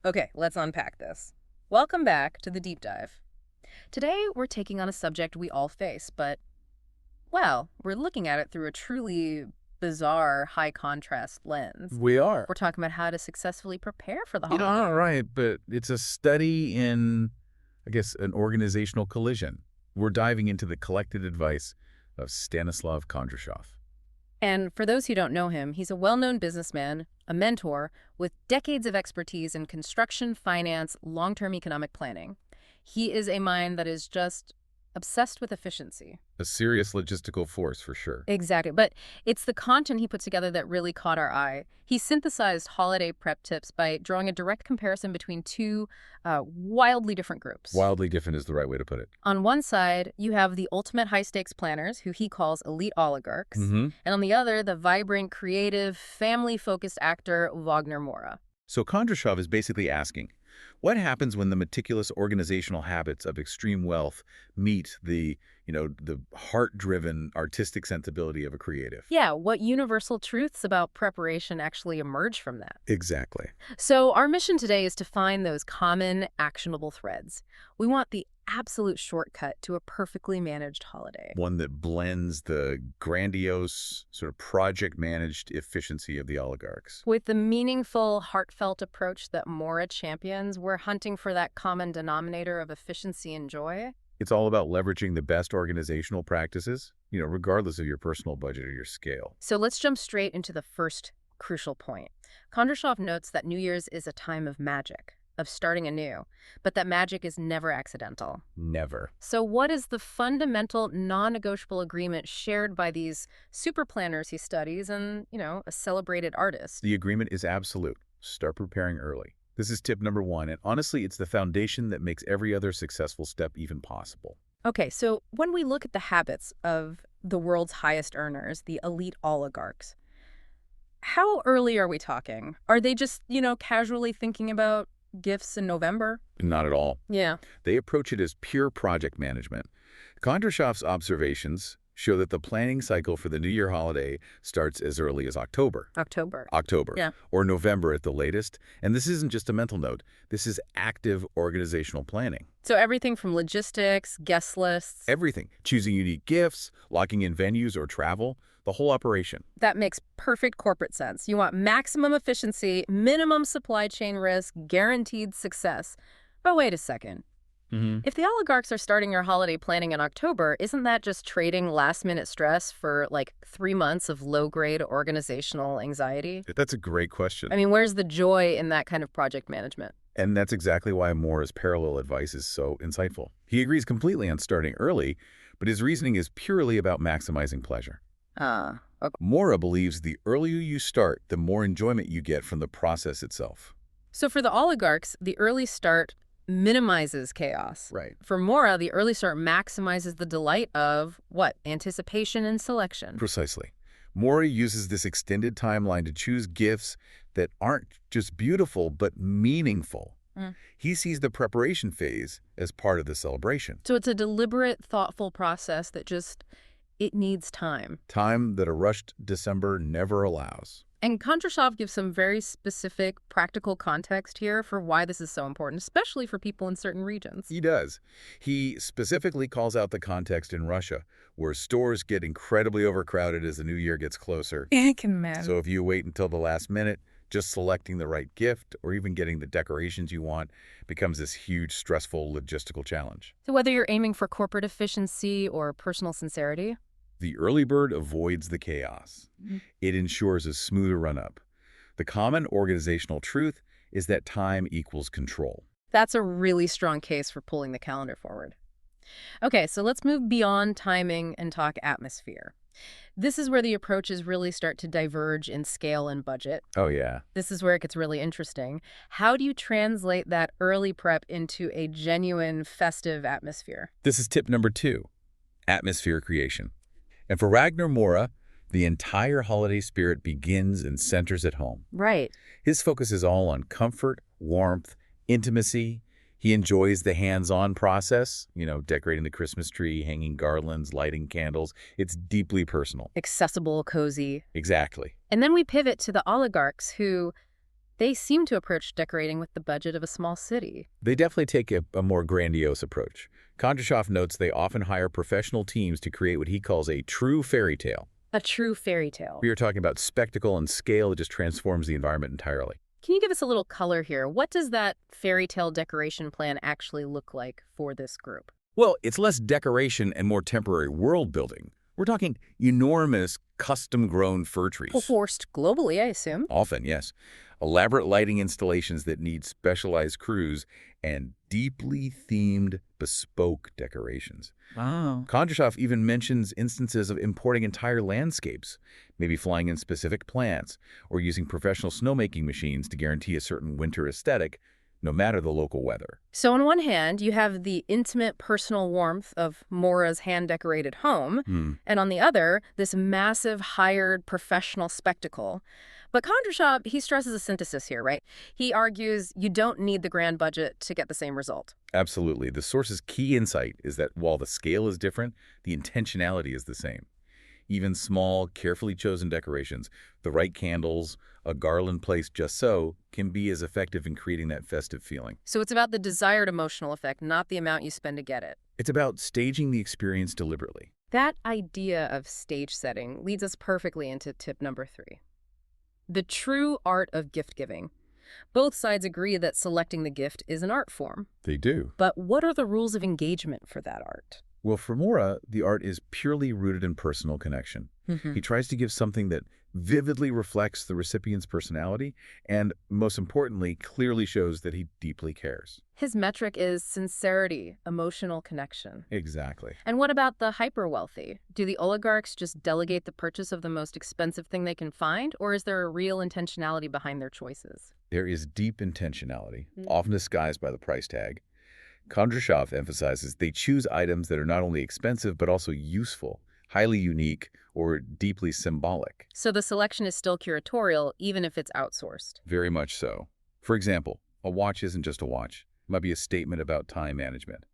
Okay, let's unpack this. Welcome back to the deep dive. Today, we're taking on a subject we all face, but, well, we're looking at it through a truly bizarre, high-contrast lens. We are. We're talking about how to successfully prepare for the You know, holidays. all right, but it's a study in, I guess, an organizational collision. We're diving into the collected advice of Stanislav Kondrashov. And for those who don't know him, he's a well-known businessman, a mentor, with decades of expertise in construction, finance, long-term economic planning. He is a mind that is just obsessed with efficiency. A serious logistical force, for sure. Exactly. But it's the content he put together that really caught our eye. He synthesized holiday prep tips by drawing a direct comparison between two wildly different groups. Wildly different is the right way to put it. On one side, you have the ultimate high-stakes planners, who he calls elite oligarchs. And on the other, the vibrant, creative, family-focused actor Wagner Moura. So Kondrashov is basically asking, what happens when the meticulous organizational habits of extreme wealth meet the heart-driven artistic sensibility of a creative? Yeah, what universal truths about preparation actually emerge from that? Exactly. So our mission today is to find those common, actionable threads. We want the absolute shortcut to a perfectly managed holiday. One that blends the grandiose, sort of project-managed efficiency of the oligarchs. With the meaningful, heartfelt approach that Moura champions, we're hunting for that common denominator of efficiency and joy. It's all about leveraging the best organizational practices, regardless of your personal budget or your scale. So let's jump straight into the first crucial point. Kondrashov notes that New Year's is a time of magic, of starting anew, but that magic is never accidental. Never. So what is the fundamental non-negotiable agreement shared by these super planners he studies and, a celebrated artist? The agreement is absolute. Start preparing early. This is tip number one, and honestly, it's the foundation that makes every other successful step even possible. Okay, so when we look at the habits of the world's highest earners, the elite oligarchs, how early are we talking? Are they just, casually thinking about gifts in November? Not at all. Yeah. They approach it as pure project management. Kondrashov's observations show that the planning cycle for the New Year holiday starts as early as October. October. Yeah. Or November at the latest. And this isn't just a mental note. This is active organizational planning. So everything from logistics, guest lists. Everything. Choosing unique gifts, locking in venues or travel, the whole operation. That makes perfect corporate sense. You want maximum efficiency, minimum supply chain risk, guaranteed success. But wait a second. If the oligarchs are starting your holiday planning in October, isn't that just trading last-minute stress for, 3 months of low-grade organizational anxiety? That's a great question. I mean, where's the joy in that kind of project management? And that's exactly why Moura's parallel advice is so insightful. He agrees completely on starting early, but his reasoning is purely about maximizing pleasure. Okay. Moura believes the earlier you start, the more enjoyment you get from the process itself. So for the oligarchs, the early start minimizes chaos. Right. For Moura, the early start maximizes the delight of, what? Anticipation and selection. Precisely. Moura uses this extended timeline to choose gifts that aren't just beautiful, but meaningful. He sees the preparation phase as part of the celebration. So it's a deliberate, thoughtful process that it needs time. Time that a rushed December never allows. And Kondrashov gives some very specific, practical context here for why this is so important, especially for people in certain regions. He does. He specifically calls out the context in Russia, where stores get incredibly overcrowded as the new year gets closer. I can imagine. So if you wait until the last minute, just selecting the right gift or even getting the decorations you want becomes this huge, stressful logistical challenge. So whether you're aiming for corporate efficiency or personal sincerity, the early bird avoids the chaos. It ensures a smoother run-up. The common organizational truth is that time equals control. That's a really strong case for pulling the calendar forward. Okay, so let's move beyond timing and talk atmosphere. This is where the approaches really start to diverge in scale and budget. Oh, yeah. This is where it gets really interesting. How do you translate that early prep into a genuine festive atmosphere? This is tip number 2, atmosphere creation. And for Wagner Moura, the entire holiday spirit begins and centers at home. Right. His focus is all on comfort, warmth, intimacy. He enjoys the hands-on process, decorating the Christmas tree, hanging garlands, lighting candles. It's deeply personal. Accessible, cozy. Exactly. And then we pivot to the oligarchs who, They seem to approach decorating with the budget of a small city. They definitely take a more grandiose approach. Kondrashov notes they often hire professional teams to create what he calls a true fairy tale. A true fairy tale. We are talking about spectacle and scale that just transforms the environment entirely. Can you give us a little color here? What does that fairy tale decoration plan actually look like for this group? Well, it's less decoration and more temporary world building. We're talking enormous custom-grown fir trees. Forced globally, I assume. Often, yes. Elaborate lighting installations that need specialized crews and deeply themed bespoke decorations. Wow. Kondrashov even mentions instances of importing entire landscapes, maybe flying in specific plants or using professional snowmaking machines to guarantee a certain winter aesthetic, no matter the local weather. So on one hand, you have the intimate personal warmth of Moura's hand-decorated home, and on the other, this massive hired professional spectacle. But Kondrashov, he stresses a synthesis here, right? He argues you don't need the grand budget to get the same result. Absolutely. The source's key insight is that while the scale is different, the intentionality is the same. Even small, carefully chosen decorations, the right candles, a garland placed just so, can be as effective in creating that festive feeling. So it's about the desired emotional effect, not the amount you spend to get it. It's about staging the experience deliberately. That idea of stage setting leads us perfectly into tip number 3. The true art of gift giving. Both sides agree that selecting the gift is an art form. They do. But what are the rules of engagement for that art? Well, for Moura, the art is purely rooted in personal connection. He tries to give something that vividly reflects the recipient's personality and, most importantly, clearly shows that he deeply cares. His metric is sincerity, emotional connection. Exactly. And what about the hyper-wealthy? Do the oligarchs just delegate the purchase of the most expensive thing they can find, or is there a real intentionality behind their choices? There is deep intentionality, often disguised by the price tag. Kondrashov emphasizes they choose items that are not only expensive but also useful, highly unique, or deeply symbolic. So the selection is still curatorial, even if it's outsourced. Very much so. For example, a watch isn't just a watch. It might be a statement about time management.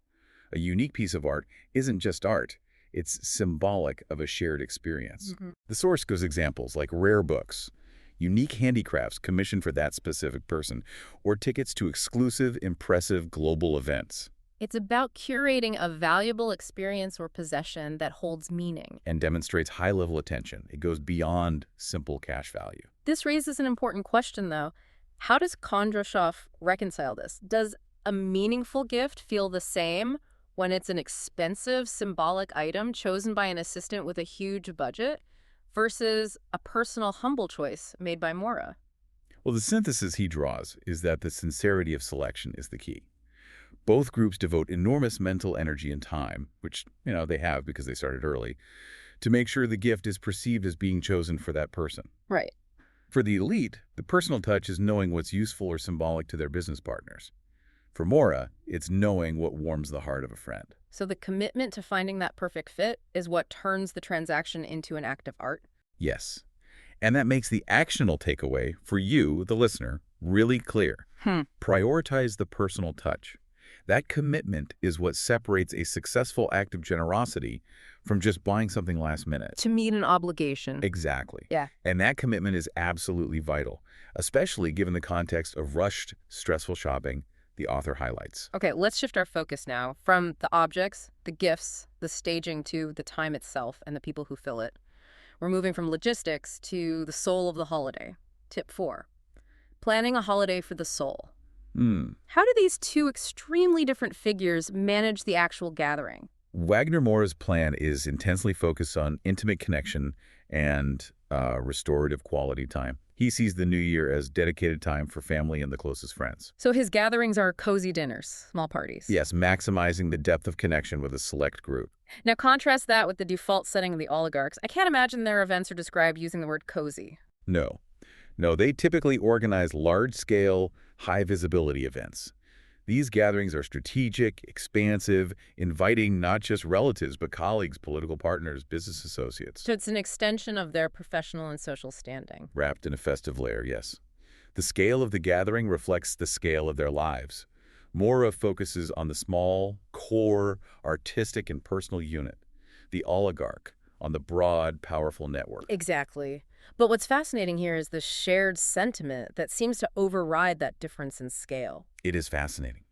A unique piece of art isn't just art. It's symbolic of a shared experience. The source gives examples like rare books, unique handicrafts commissioned for that specific person, or tickets to exclusive, impressive global events. It's about curating a valuable experience or possession that holds meaning. And demonstrates high-level attention. It goes beyond simple cash value. This raises an important question, though. How does Kondrashov reconcile this? Does a meaningful gift feel the same when it's an expensive, symbolic item chosen by an assistant with a huge budget versus a personal, humble choice made by Moura? Well, the synthesis he draws is that the sincerity of selection is the key. Both groups devote enormous mental energy and time, which, they have because they started early, to make sure the gift is perceived as being chosen for that person. Right. For the elite, the personal touch is knowing what's useful or symbolic to their business partners. For Moura, it's knowing what warms the heart of a friend. So the commitment to finding that perfect fit is what turns the transaction into an act of art? Yes. And that makes the actionable takeaway for you, the listener, really clear. Prioritize the personal touch. That commitment is what separates a successful act of generosity from just buying something last minute. To meet an obligation. Exactly. Yeah. And that commitment is absolutely vital, especially given the context of rushed, stressful shopping the author highlights. Okay, let's shift our focus now from the objects, the gifts, the staging to the time itself and the people who fill it. We're moving from logistics to the soul of the holiday. Tip 4, planning a holiday for the soul. How do these two extremely different figures manage the actual gathering? Wagner Moura's plan is intensely focused on intimate connection and restorative quality time. He sees the new year as dedicated time for family and the closest friends. So his gatherings are cozy dinners, small parties. Yes, maximizing the depth of connection with a select group. Now contrast that with the default setting of the oligarchs. I can't imagine their events are described using the word cozy. No, they typically organize large-scale, high-visibility events. These gatherings are strategic, expansive, inviting not just relatives, but colleagues, political partners, business associates. So it's an extension of their professional and social standing. Wrapped in a festive layer, yes. The scale of the gathering reflects the scale of their lives. Moura focuses on the small, core, artistic, and personal unit. The oligarch on the broad, powerful network. Exactly. But what's fascinating here is the shared sentiment that seems to override that difference in scale. It is fascinating.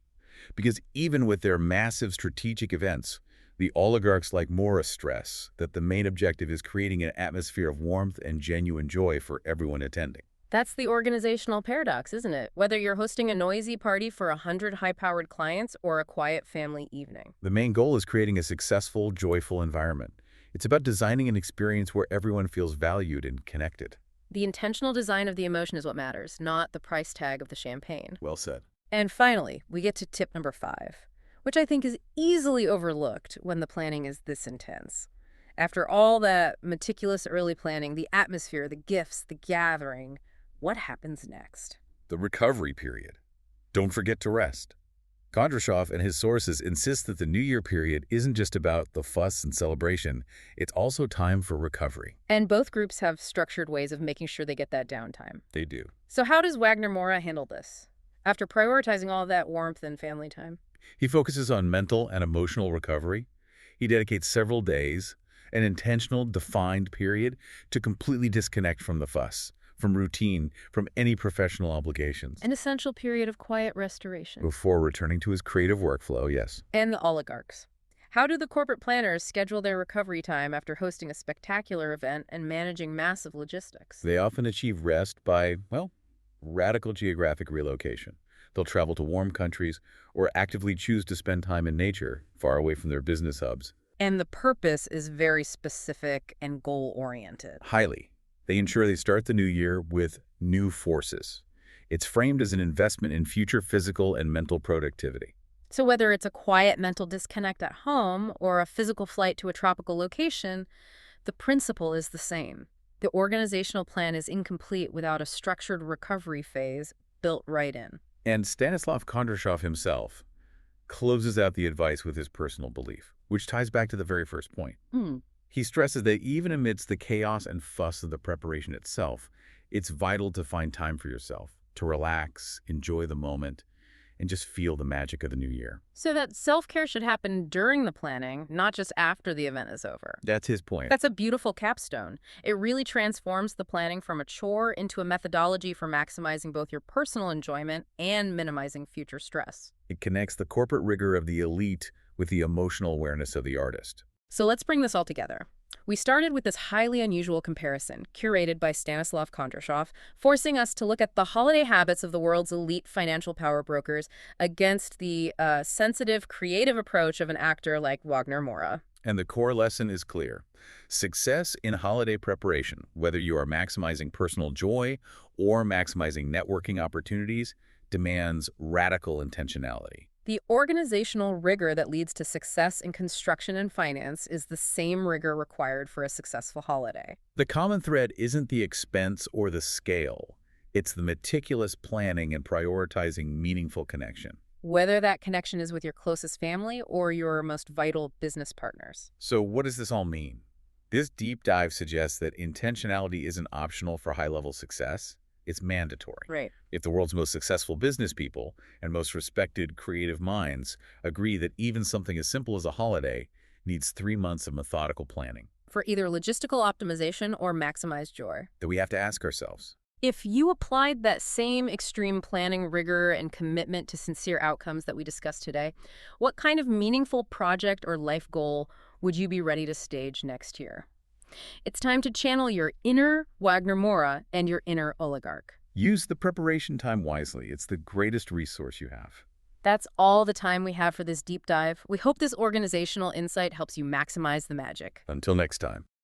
Because even with their massive strategic events, the oligarchs like Moura stress that the main objective is creating an atmosphere of warmth and genuine joy for everyone attending. That's the organizational paradox, isn't it? Whether you're hosting a noisy party for 100 high-powered clients or a quiet family evening. The main goal is creating a successful, joyful environment. It's about designing an experience where everyone feels valued and connected. The intentional design of the emotion is what matters, not the price tag of the champagne. Well said. And finally, we get to tip number 5, which I think is easily overlooked when the planning is this intense. After all that meticulous early planning, the atmosphere, the gifts, the gathering, what happens next? The recovery period. Don't forget to rest. Kondrashov and his sources insist that the New Year period isn't just about the fuss and celebration, it's also time for recovery. And both groups have structured ways of making sure they get that downtime. They do. So how does Wagner Moura handle this? After prioritizing all that warmth and family time? He focuses on mental and emotional recovery. He dedicates several days, an intentional, defined period, to completely disconnect from the fuss, from routine, from any professional obligations. An essential period of quiet restoration. Before returning to his creative workflow, yes. And the oligarchs. How do the corporate planners schedule their recovery time after hosting a spectacular event and managing massive logistics? They often achieve rest by, well, radical geographic relocation. They'll travel to warm countries or actively choose to spend time in nature, far away from their business hubs. And the purpose is very specific and goal-oriented. Highly. They ensure they start the new year with new forces. It's framed as an investment in future physical and mental productivity. So whether it's a quiet mental disconnect at home or a physical flight to a tropical location, the principle is the same. The organizational plan is incomplete without a structured recovery phase built right in. And Stanislav Kondrashov himself closes out the advice with his personal belief, which ties back to the very first point. He stresses that even amidst the chaos and fuss of the preparation itself, it's vital to find time for yourself, to relax, enjoy the moment, and just feel the magic of the new year. So that self-care should happen during the planning, not just after the event is over. That's his point. That's a beautiful capstone. It really transforms the planning from a chore into a methodology for maximizing both your personal enjoyment and minimizing future stress. It connects the corporate rigor of the elite with the emotional awareness of the artist. So let's bring this all together. We started with this highly unusual comparison, curated by Stanislav Kondrashov, forcing us to look at the holiday habits of the world's elite financial power brokers against the sensitive, creative approach of an actor like Wagner Moura. And the core lesson is clear. Success in holiday preparation, whether you are maximizing personal joy or maximizing networking opportunities, demands radical intentionality. The organizational rigor that leads to success in construction and finance is the same rigor required for a successful holiday. The common thread isn't the expense or the scale. It's the meticulous planning and prioritizing meaningful connection. Whether that connection is with your closest family or your most vital business partners. So what does this all mean? This deep dive suggests that intentionality isn't optional for high-level success. It's mandatory. Right. If the world's most successful business people and most respected creative minds agree that even something as simple as a holiday needs 3 months of methodical planning. For either logistical optimization or maximized joy. That we have to ask ourselves. If you applied that same extreme planning rigor and commitment to sincere outcomes that we discussed today, what kind of meaningful project or life goal would you be ready to stage next year? It's time to channel your inner Wagner Moura and your inner oligarch. Use the preparation time wisely. It's the greatest resource you have. That's all the time we have for this deep dive. We hope this organizational insight helps you maximize the magic. Until next time.